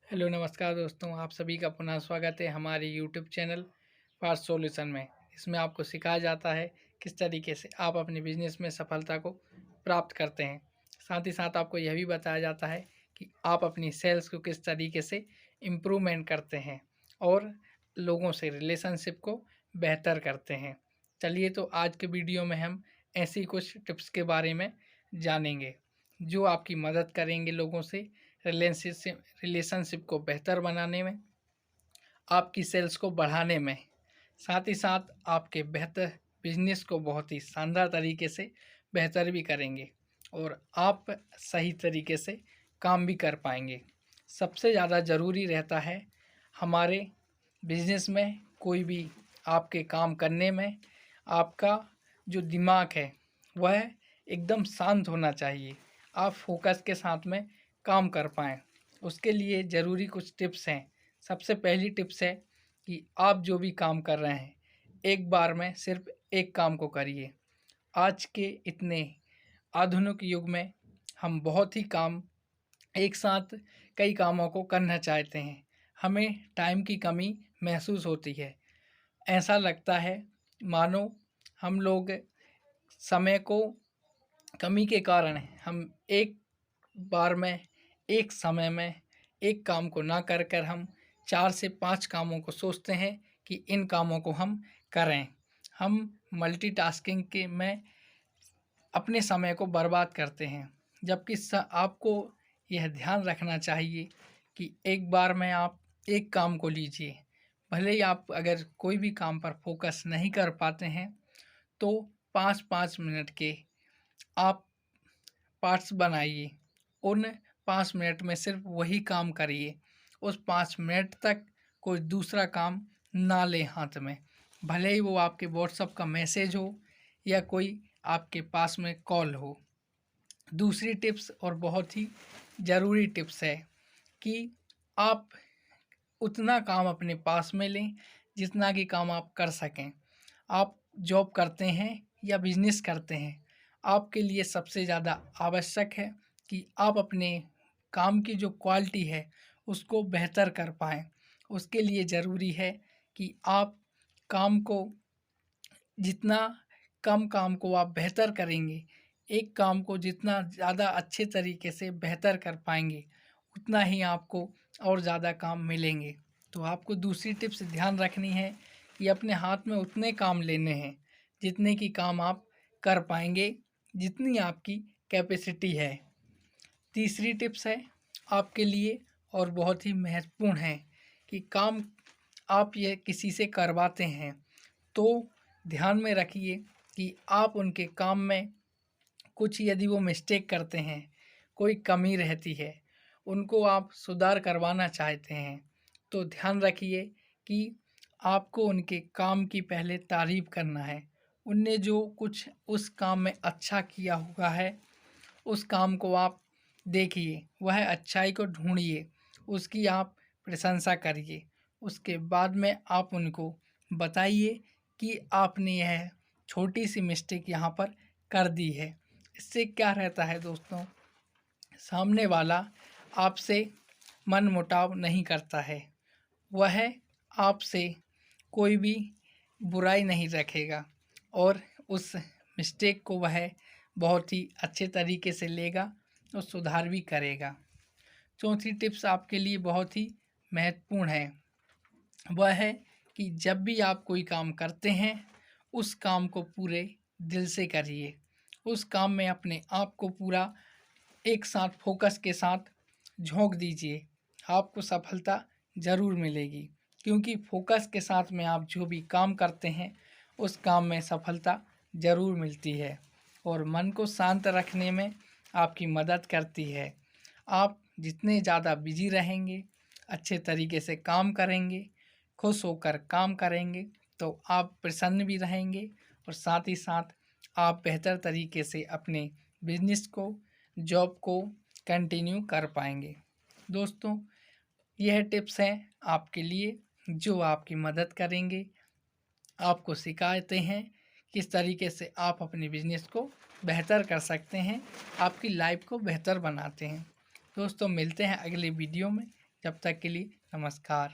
Hello नमस्कार दोस्तों, आप सभी का पुनः स्वागत है हमारे यूट्यूब चैनल फास्ट सॉल्यूशन में। इसमें आपको सिखाया जाता है किस तरीके से आप अपने बिजनेस में सफलता को प्राप्त करते हैं। साथ ही साथ आपको यह भी बताया जाता है कि आप अपनी सेल्स को किस तरीके से इम्प्रूवमेंट करते हैं और लोगों से रिलेशनशिप को बेहतर करते हैं। चलिए तो आज के वीडियो में हम ऐसी कुछ टिप्स के बारे में जानेंगे जो आपकी मदद करेंगे लोगों से रिलेशनशिप को बेहतर बनाने में, आपकी सेल्स को बढ़ाने में, साथ ही साथ आपके बेहतर बिजनेस को बहुत ही शानदार तरीके से बेहतर भी करेंगे और आप सही तरीके से काम भी कर पाएंगे। सबसे ज़्यादा ज़रूरी रहता है हमारे बिजनेस में कोई भी आपके काम करने में आपका जो दिमाग है वह एकदम शांत होना चाहिए। आप फोकस के साथ में काम कर पाएँ। उसके लिए ज़रूरी कुछ टिप्स हैं। सबसे पहली टिप्स है कि आप जो भी काम कर रहे हैं, एक बार में सिर्फ़ एक काम को करिए। आज के इतने आधुनिक युग में हम बहुत ही काम एक साथ कई कामों को करना चाहते हैं। हमें टाइम की कमी महसूस होती है। ऐसा लगता है मानो हम लोग समय को कमी के कारण हम एक बार में, एक समय में एक काम को ना कर कर हम 4 से 5 कामों को सोचते हैं कि इन कामों को हम करें। हम मल्टीटास्किंग के में अपने समय को बर्बाद करते हैं, जबकि आपको यह ध्यान रखना चाहिए कि एक बार में आप एक काम को लीजिए। भले ही आप अगर कोई भी काम पर फोकस नहीं कर पाते हैं तो 5-5 मिनट के आप पार्ट्स बनाइए। उन 5 मिनट में सिर्फ वही काम करिए। उस 5 मिनट तक कोई दूसरा काम ना लें हाथ में। भले ही वो आपके व्हाट्सएप का मैसेज हो या कोई आपके पास में कॉल हो। दूसरी टिप्स और बहुत ही ज़रूरी टिप्स है कि आप उतना काम अपने पास में लें जितना कि काम आप कर सकें। आप जॉब करते हैं या बिजनेस करते हैं, आपके लिए सबसे ज़्यादा आवश्यक है कि आप अपने काम की जो क्वालिटी है उसको बेहतर कर पाएँ। उसके लिए ज़रूरी है कि आप काम को जितना कम काम को आप बेहतर करेंगे, एक काम को जितना ज़्यादा अच्छे तरीके से बेहतर कर पाएँगे, उतना ही आपको और ज़्यादा काम मिलेंगे। तो आपको दूसरी टिप्स ध्यान रखनी है कि अपने हाथ में उतने काम लेने हैं, जितने की काम आप कर पाएँगे, जितनी आपकी कैपेसिटी है। तीसरी टिप्स है आपके लिए और बहुत ही महत्वपूर्ण है कि काम आप ये किसी से करवाते हैं तो ध्यान में रखिए कि आप उनके काम में कुछ यदि वो मिस्टेक करते हैं, कोई कमी रहती है, उनको आप सुधार करवाना चाहते हैं, तो ध्यान रखिए कि आपको उनके काम की पहले तारीफ़ करना है। उनने जो कुछ उस काम में अच्छा किया हुआ है, उस काम को आप देखिए, वह अच्छाई को ढूँढिए, उसकी आप प्रशंसा करिए। उसके बाद में आप उनको बताइए कि आपने यह छोटी-सी मिस्टेक यहाँ पर कर दी है। इससे क्या रहता है दोस्तों, सामने वाला आपसे मनमुटाव नहीं करता है। वह आपसे कोई भी बुराई नहीं रखेगा और उस मिस्टेक को वह बहुत ही अच्छे तरीके से लेगा और सुधार भी करेगा। चौथी टिप्स आपके लिए बहुत ही महत्वपूर्ण है। वह है कि जब भी आप कोई काम करते हैं, उस काम को पूरे दिल से करिए। उस काम में अपने आप को पूरा एक साथ फोकस के साथ झोंक दीजिए। आपको सफलता ज़रूर मिलेगी, क्योंकि फोकस के साथ में आप जो भी काम करते हैं, उस काम में सफलता ज़रूर मिलती है और मन को शांत रखने में आपकी मदद करती है। आप जितने ज़्यादा बिजी रहेंगे, अच्छे तरीके से काम करेंगे, खुश होकर काम करेंगे, तो आप प्रसन्न भी रहेंगे और साथ ही साथ आप बेहतर तरीके से अपने बिजनेस को, जॉब को कंटिन्यू कर पाएंगे। दोस्तों, यह टिप्स हैं आपके लिए जो आपकी मदद करेंगे, आपको सिखाते हैं किस तरीके से आप अपने बिजनेस को बेहतर कर सकते हैं, आपकी लाइफ को बेहतर बनाते हैं। दोस्तों, मिलते हैं अगले वीडियो में। जब तक के लिए नमस्कार।